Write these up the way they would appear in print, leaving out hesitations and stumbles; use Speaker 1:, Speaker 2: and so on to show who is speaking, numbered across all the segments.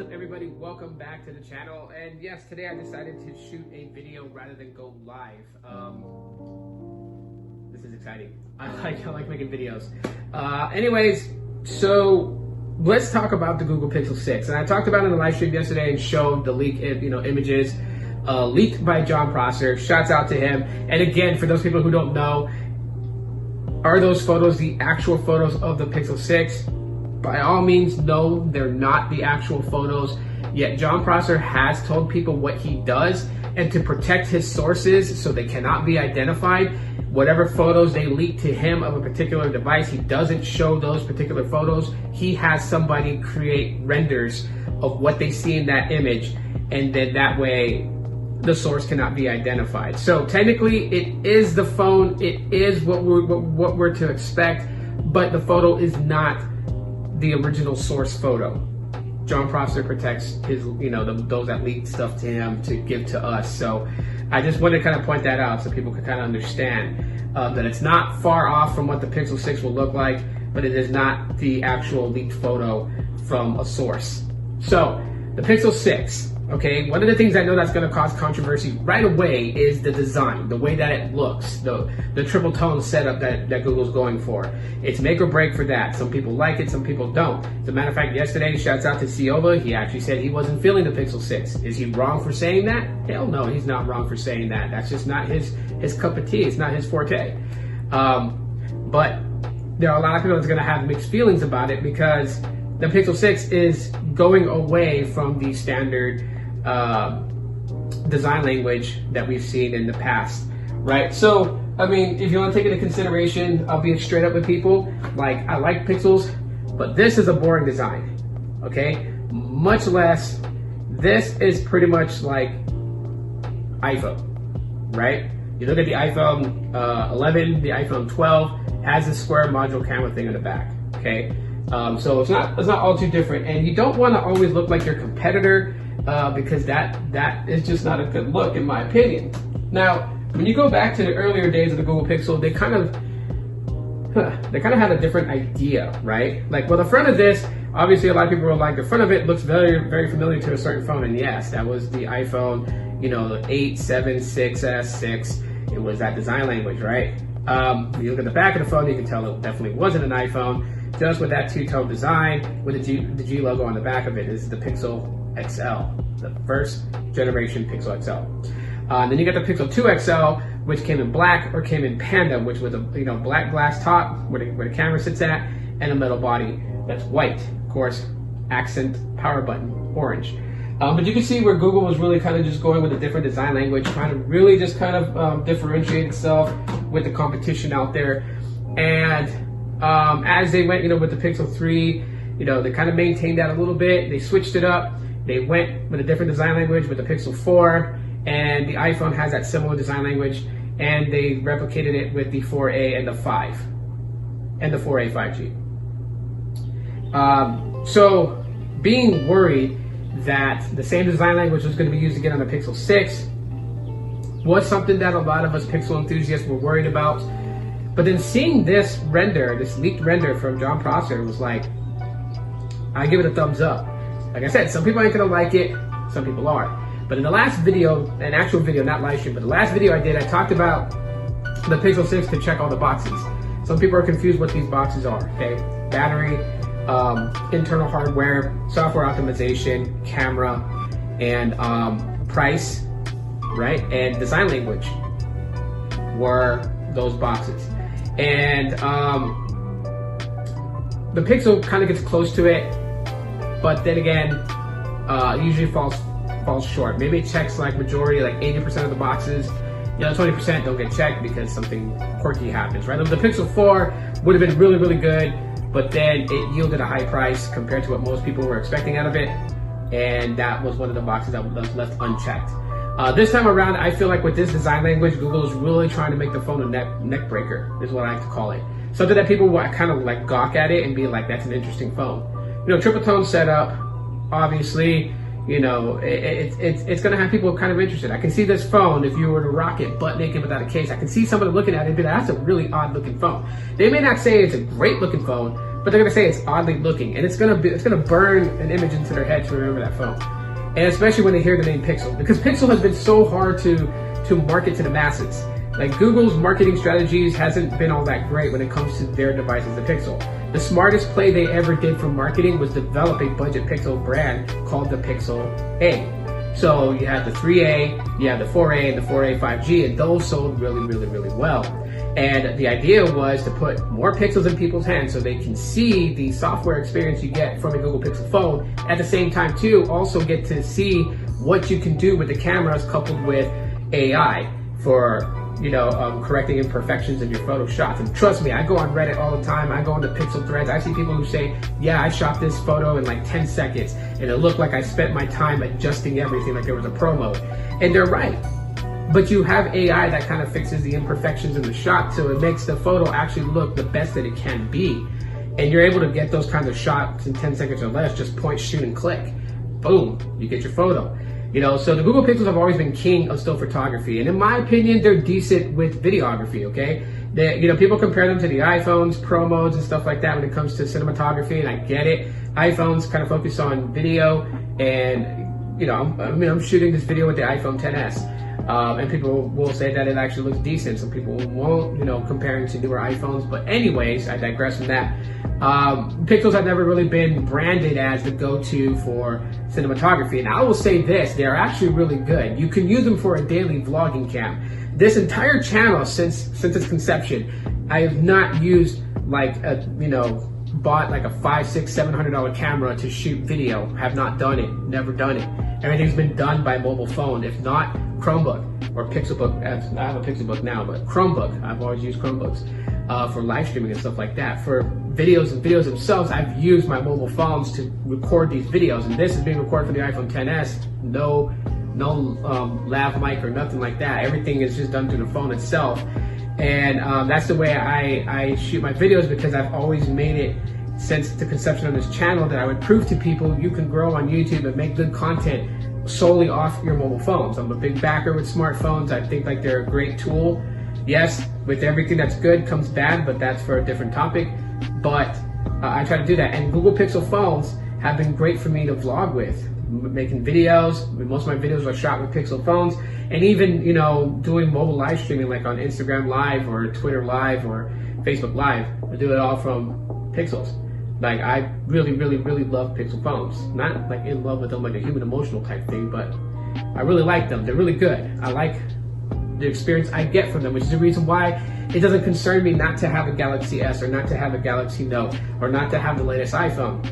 Speaker 1: What's up, everybody? Welcome back to the channel. And yes, today I decided to shoot a video rather than go live. This is exciting. I like making videos. Anyways, so let's talk about the Google Pixel 6. And I talked about it in the live stream yesterday and showed the leak, images leaked by Jon Prosser. Shouts out to him. And again, for those people who don't know, are those photos the actual photos of the Pixel 6? By all means, no, they're not the actual photos. Yet Jon Prosser has told people what he does, and to protect his sources so they cannot be identified, whatever photos they leak to him of a particular device, he doesn't show those particular photos. He has somebody create renders of what they see in that image, and then that way the source cannot be identified. So technically it is the phone, it is what we're to expect, but the photo is not the original source photo. Jon Prosser protects his, those that leaked stuff to him to give to us. So I just wanted to kind of point that out so people could kind of understand that it's not far off from what the Pixel 6 will look like, but it is not the actual leaked photo from a source. So the Pixel 6, okay, one of the things I know that's going to cause controversy right away is the design, the way that it looks, the triple tone setup that Google's going for. It's make or break for that. Some people like it, some people don't. As a matter of fact, yesterday, shouts out to Ciova, he actually said he wasn't feeling the Pixel 6. Is he wrong for saying that? Hell no, he's not wrong for saying that. That's just not his cup of tea. It's not his forte. But there are a lot of people that's going to have mixed feelings about it because the Pixel 6 is going away from the standard design language that we've seen in the past, right? So, I mean, if you want to take it into consideration, I'll be straight up with people. Like, I like Pixels, but this is a boring design, okay? Much less, this is pretty much like iPhone, right? You look at the iPhone 11, the iPhone 12 has a square module camera thing in the back, okay? So it's not all too different, and you don't want to always look like your competitor because that is just not a good look, in my opinion. Now, when you go back to the earlier days of the Google Pixel, they kind of had a different idea, right? Like, well, the front of this, obviously, a lot of people were like, the front of it looks very, very familiar to a certain phone, and yes, that was the iPhone, the 8, 7, 6S, 6. It was that design language, right? When you look at the back of the phone, you can tell it definitely wasn't an iPhone. Just with that two-tone design, with the G logo on the back of it, is the Pixel XL, the first generation Pixel XL. Then you got the Pixel 2 XL, which came in black or came in Panda, which was a black glass top where the camera sits at, and a metal body that's white. Of course, accent power button, orange. But you can see where Google was really kind of just going with a different design language, trying to really just kind of differentiate itself with the competition out there. And as they went, with the Pixel 3, they kind of maintained that a little bit. They switched it up. They went with a different design language with the Pixel 4, and the iPhone has that similar design language, and they replicated it with the 4A and the 5, and the 4A 5G. So being worried that the same design language was going to be used again on the Pixel 6 was something that a lot of us Pixel enthusiasts were worried about. But then seeing this leaked render from Jon Prosser was like, I give it a thumbs up. Like I said, some people ain't gonna like it, some people are. But in the last video, an actual video, not live stream, but the last video I did, I talked about the Pixel 6 to check all the boxes. Some people are confused what these boxes are, okay? Battery, internal hardware, software optimization, camera, and price, right? And design language were those boxes. And the Pixel kind of gets close to it, but then again, usually falls short. Maybe it checks like majority, like 80% of the boxes. 20% don't get checked because something quirky happens, right? The Pixel 4 would have been really, really good, but then it yielded a high price compared to what most people were expecting out of it, and that was one of the boxes that was left unchecked. This time around, I feel like with this design language, Google is really trying to make the phone a neck breaker, is what I like to call it. Something that people will kind of like gawk at it and be like, that's an interesting phone. Triple tone setup, obviously, it's going to have people kind of interested. I can see this phone, if you were to rock it butt naked without a case, I can see somebody looking at it and be like, that's a really odd looking phone. They may not say it's a great looking phone, but they're gonna say it's oddly looking, and it's gonna burn an image into their head to remember that phone. And especially when they hear the name Pixel, because Pixel has been so hard to market to the masses. Like Google's marketing strategies hasn't been all that great when it comes to their devices, the Pixel. The smartest play they ever did for marketing was develop a budget Pixel brand called the Pixel A. So you have the 3A, you have the 4A, and the 4A 5G, and those sold really, really, really well. And the idea was to put more pixels in people's hands so they can see the software experience you get from a Google Pixel phone. At the same time, too, also get to see what you can do with the cameras coupled with AI for, correcting imperfections in your photo shots. And trust me, I go on Reddit all the time. I go into Pixel threads. I see people who say, yeah, I shot this photo in like 10 seconds and it looked like I spent my time adjusting everything like there was a pro mode. And they're right. But you have AI that kind of fixes the imperfections in the shot, so it makes the photo actually look the best that it can be. And you're able to get those kinds of shots in 10 seconds or less, just point, shoot, and click. Boom, you get your photo. So the Google Pixels have always been king of still photography. And in my opinion, they're decent with videography, okay? People compare them to the iPhones, Pro modes, and stuff like that when it comes to cinematography, and I get it. iPhones kind of focus on video, and, I'm shooting this video with the iPhone XS. And people will say that it actually looks decent. Some people won't, comparing to newer iPhones. But anyways, I digress from that. Pixels have never really been branded as the go-to for cinematography. And I will say this, they're actually really good. You can use them for a daily vlogging cam. This entire channel, since its conception, I have not used bought like a $500, $600, $700 camera to shoot video. Have not done it, never done it. Everything's been done by mobile phone, if not Chromebook or Pixelbook. I have a Pixelbook now, but Chromebook. I've always used Chromebooks for live streaming and stuff like that. For videos themselves, I've used my mobile phones to record these videos, and this is being recorded for the iPhone XS. No lav mic or nothing like that. Everything is just done through the phone itself. And that's the way I shoot my videos, because I've always made it since the conception of this channel that I would prove to people you can grow on YouTube and make good content solely off your mobile phones. I'm a big backer with smartphones. I think like they're a great tool. Yes, with everything that's good comes bad, but that's for a different topic. But I try to do that. And Google Pixel phones have been great for me to vlog with. Making videos. Most of my videos are shot with Pixel phones. And even, doing mobile live streaming like on Instagram Live or Twitter Live or Facebook Live. I do it all from Pixels. Like, I really, really, really love Pixel phones. Not like in love with them like a human emotional type thing, but I really like them. They're really good. I like the experience I get from them, which is the reason why it doesn't concern me not to have a Galaxy S or not to have a Galaxy Note or not to have the latest iPhone.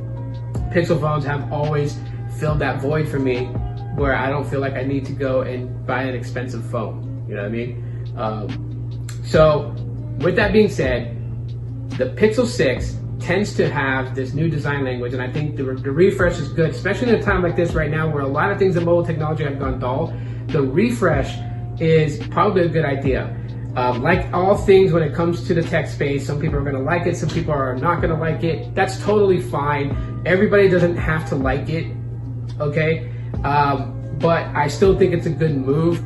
Speaker 1: Pixel phones have always filled that void for me where I don't feel like I need to go and buy an expensive phone. You know what I mean? So with that being said, the Pixel 6 tends to have this new design language, and I think the refresh is good, especially in a time like this right now where a lot of things in mobile technology have gone dull. The refresh is probably a good idea. Like all things when it comes to the tech space, some people are going to like it, some people are not going to like it. That's totally fine. Everybody doesn't have to like it, okay? But I still think it's a good move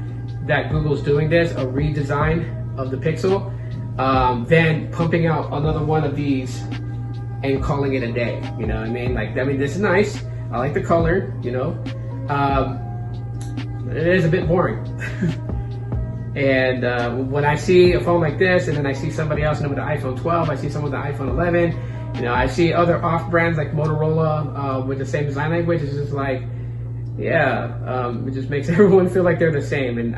Speaker 1: that Google's doing this, a redesign of the Pixel, then pumping out another one of these and calling it a day. You know what I mean? This is nice. I like the color, it is a bit boring. And when I see a phone like this, and then I see somebody else with the iPhone 12, I see someone with the iPhone 11, I see other off brands like Motorola with the same design language. It's just like, it just makes everyone feel like they're the same. And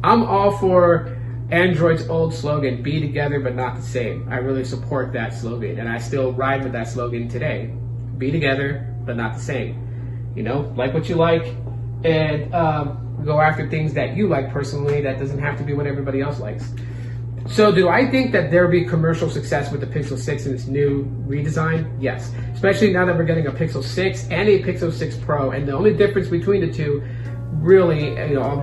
Speaker 1: I'm all for Android's old slogan, be together but not the same. I really support that slogan, and I still ride with that slogan today. Be together but not the same. Like what you like, and go after things that you like personally. That doesn't have to be what everybody else likes. So do I think that there'll be commercial success with the Pixel 6 and its new redesign? Yes, especially now that we're getting a Pixel 6 and a Pixel 6 Pro, and the only difference between the two, really,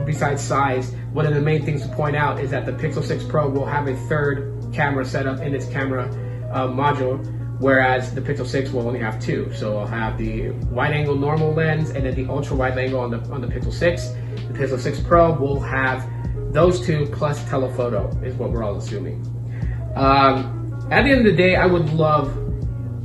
Speaker 1: besides size, one of the main things to point out is that the Pixel 6 Pro will have a third camera setup in its camera module, whereas the Pixel 6 will only have two. So it'll have the wide-angle normal lens and then the ultra-wide angle on the Pixel 6. The Pixel 6 Pro will have those two plus telephoto, is what we're all assuming. At the end of the day, I would love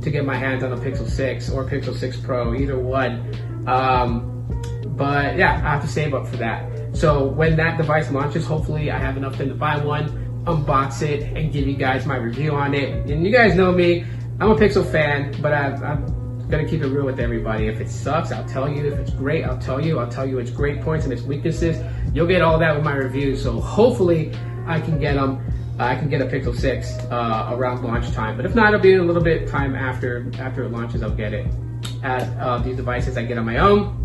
Speaker 1: to get my hands on a Pixel 6 or Pixel 6 Pro, either one. But yeah, I have to save up for that. So when that device launches, hopefully I have enough time to buy one, unbox it, and give you guys my review on it. And you guys know me, I'm a Pixel fan, but I'm gonna keep it real with everybody. If it sucks, I'll tell you. If it's great, I'll tell you. I'll tell you its great points and its weaknesses. You'll get all that with my review. So hopefully I can get them. I can get a Pixel 6 around launch time. But if not, it'll be a little bit time after it launches. I'll get it. As these devices I get on my own,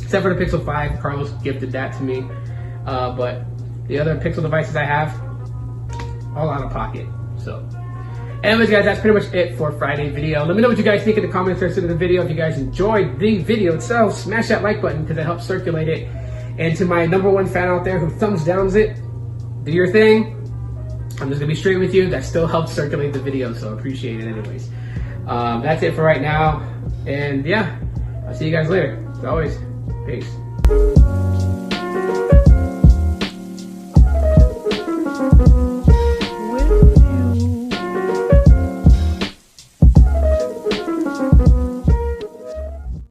Speaker 1: except for the Pixel 5. Carlos gifted that to me. But the other Pixel devices I have, all out of pocket. So. Anyways, guys, that's pretty much it for Friday video. Let me know what you guys think in the comment section of the video. If you guys enjoyed the video itself, smash that like button because it helps circulate it. And to my #1 fan out there who thumbs downs it, do your thing. I'm just gonna be straight with you. That still helps circulate the video, so I appreciate it anyways. That's it for right now. And yeah, I'll see you guys later. As always, peace.